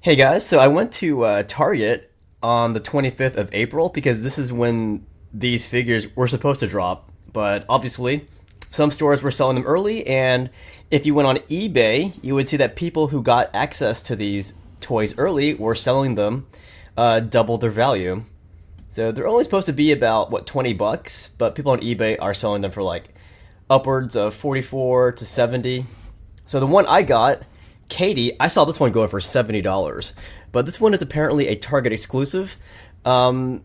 Hey guys, so I went to Target on the 25th of April because this is when these figures were supposed to drop. But obviously, some stores were selling them early, and if you went on eBay, you would see that people who got access to these toys early were selling them double their value. So they're only supposed to be about, what, 20 bucks, but people on eBay are selling them for like upwards of 44 to 70. So the one I got, Katy, I saw this one going for $70, but this one is apparently a Target exclusive. The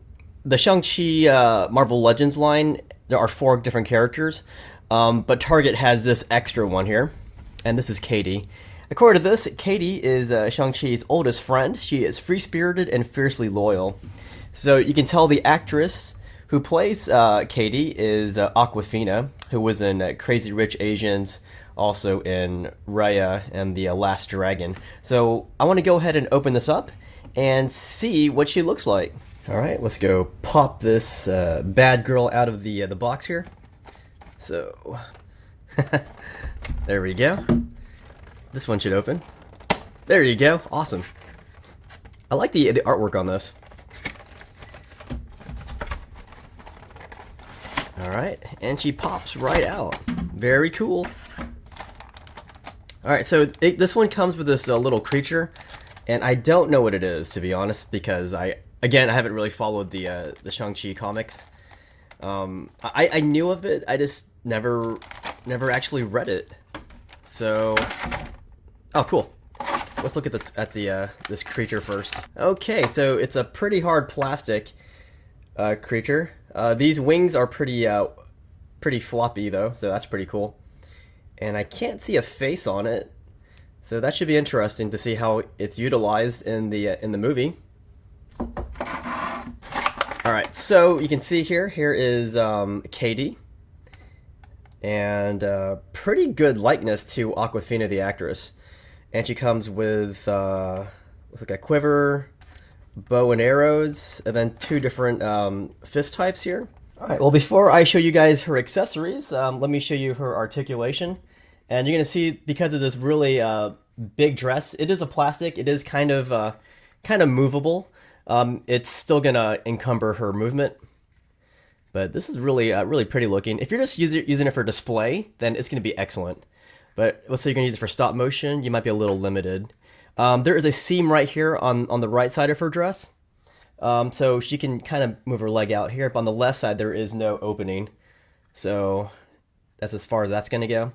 Shang-Chi Marvel Legends line, there are four different characters, but Target has this extra one here, and this is Katy. According to this, Katy is Shang-Chi's oldest friend. She is free-spirited and fiercely loyal. So you can tell the actress who plays Katy is Awkwafina, who was in Crazy Rich Asians, also in Raya and the Last Dragon. So I want to go ahead and open this up and see what she looks like. All right, let's go pop this bad girl out of the box here. So there we go. This one should open. There you go. Awesome. I like the artwork on this. All right, and she pops right out. Very cool. All right, so this one comes with this little creature, and I don't know what it is, to be honest, because I haven't really followed the Shang-Chi comics. I knew of it, I just never actually read it. So, oh, cool. Let's look at this creature first. Okay, so it's a pretty hard plastic creature. These wings are pretty floppy though, so that's pretty cool. And I can't see a face on it, so that should be interesting to see how it's utilized in the movie. All right, so you can see here is Katy, and pretty good likeness to Awkwafina, the actress. And she comes with looks like a quiver, bow and arrows, and then two different fist types here. All right, well, before I show you guys her accessories, let me show you her articulation. And you're going to see, because of this really big dress, it is a plastic. It is kind of movable. It's still going to encumber her movement. But this is really pretty looking. If you're just using it for display, then it's going to be excellent. But let's say you're going to use it for stop motion, you might be a little limited. There is a seam right here on the right side of her dress. So she can kind of move her leg out here. But on the left side, there is no opening. So that's as far as that's going to go.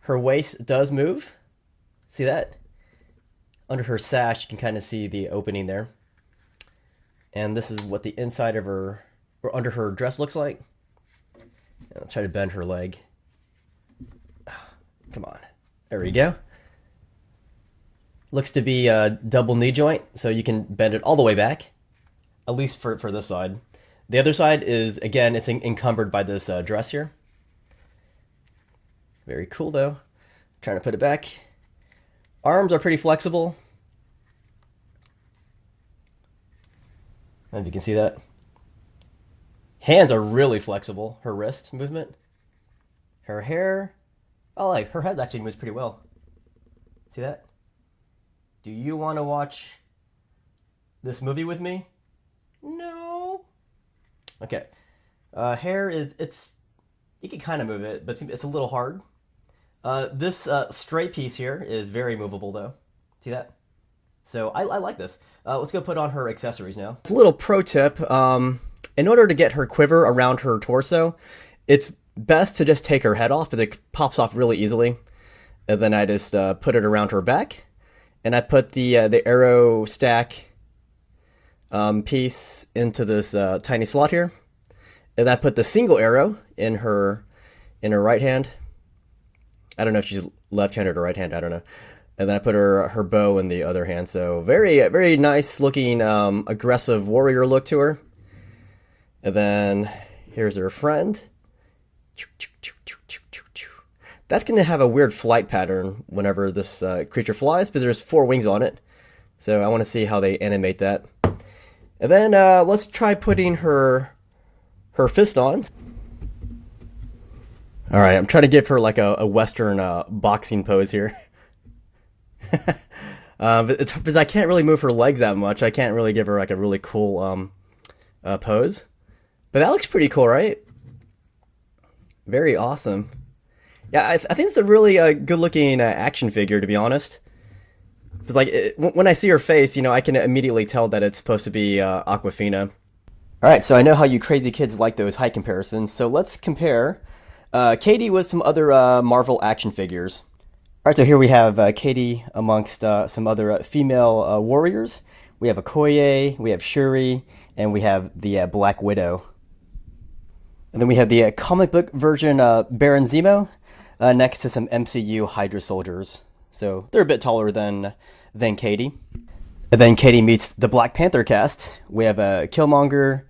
Her waist does move. See that? Under her sash, you can kind of see the opening there. And this is what the inside of her, or under her dress looks like. And let's try to bend her leg. Come on. There we go. Looks to be a double knee joint, so you can bend it all the way back. At least for this side. The other side is, again, it's encumbered by this dress here. Very cool, though. Trying to put it back. Arms are pretty flexible. If you can see that. Hands are really flexible. Her wrist movement. Her hair. Oh, like her head actually moves pretty well. See that? Do you want to watch this movie with me? No. Okay. Hair is, you can kind of move it, but it's a little hard. This straight piece here is very movable though. See that? So I like this. Let's go put on her accessories now. It's a little pro tip. In order to get her quiver around her torso, it's best to just take her head off, because it pops off really easily. And then I just put it around her back. And I put the arrow stack piece into this tiny slot here. And I put the single arrow in her right hand. I don't know if she's left-handed or right-handed, I don't know. And then I put her bow in the other hand. So very nice looking aggressive warrior look to her. And then here's her friend. That's going to have a weird flight pattern whenever this creature flies, because there's four wings on it. So I want to see how they animate that. And then let's try putting her fist on. All right, I'm trying to give her like a Western boxing pose here. But it's because I can't really move her legs that much. I can't really give her like a really cool pose. But that looks pretty cool, right? Very awesome. Yeah, I think it's a really good-looking action figure, to be honest. Because like when I see her face, I can immediately tell that it's supposed to be Awkwafina. All right, so I know how you crazy kids like those height comparisons. So let's compare Katie with some other Marvel action figures. All right, so here we have Katie amongst some other female warriors. We have Okoye, we have Shuri, and we have the Black Widow. And then we have the comic book version Baron Zemo next to some MCU Hydra soldiers. So they're a bit taller than Katie. And then Katie meets the Black Panther cast. We have Killmonger,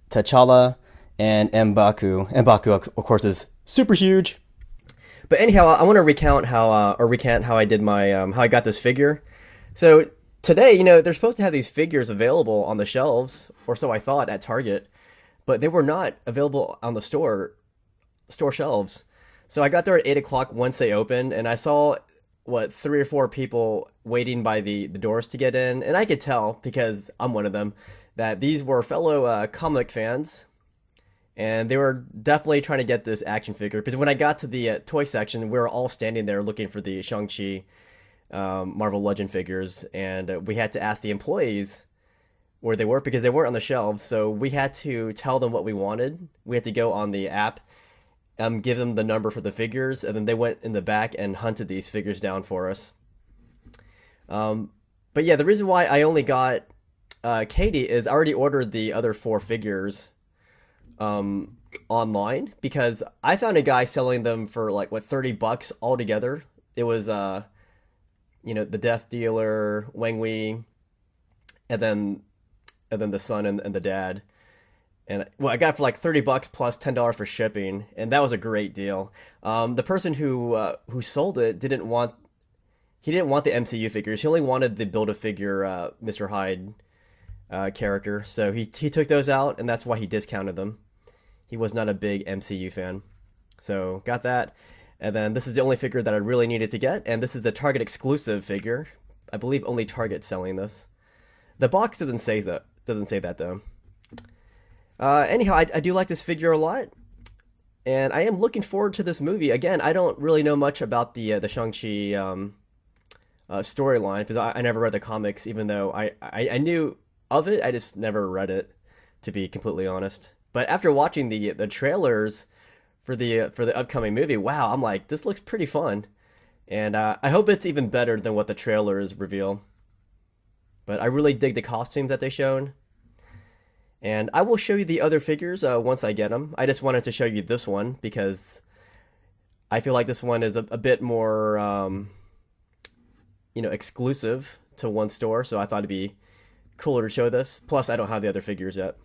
T'Challa, and M'Baku. M'Baku, of course, is super huge. But anyhow, I want to recant how I did my how I got this figure. So today, they're supposed to have these figures available on the shelves, or so I thought at Target, but they were not available on the store shelves. So I got there at 8 o'clock once they opened, and I saw three or four people waiting by the doors to get in, and I could tell because I'm one of them that these were fellow comic fans. And they were definitely trying to get this action figure. Because when I got to the toy section, we were all standing there looking for the Shang-Chi Marvel Legend figures. And we had to ask the employees where they were because they weren't on the shelves. So we had to tell them what we wanted. We had to go on the app, give them the number for the figures. And then they went in the back and hunted these figures down for us. But yeah, the reason why I only got Katie is I already ordered the other four figures online because I found a guy selling them for like $30 altogether. It was the Death Dealer, Wang Wei, and then the son and the dad. And I got it for like $30 plus $10 for shipping, and that was a great deal. The person who sold it didn't want the MCU figures. He only wanted the Build-A-Figure Mr. Hyde character, so he took those out, and that's why he discounted them. He was not a big MCU fan. So got that. And then this is the only figure that I really needed to get. And this is a Target exclusive figure. I believe only Target's selling this. The box doesn't say that though. Anyhow, I do like this figure a lot. And I am looking forward to this movie. Again, I don't really know much about the Shang-Chi storyline because I never read the comics, even though I knew of it. I just never read it, to be completely honest. But after watching the trailers for the upcoming movie, wow, I'm like, this looks pretty fun, and I hope it's even better than what the trailers reveal. But I really dig the costumes that they shown, and I will show you the other figures once I get them. I just wanted to show you this one because I feel like this one is a bit more, exclusive to one store. So I thought it'd be cooler to show this. Plus, I don't have the other figures yet.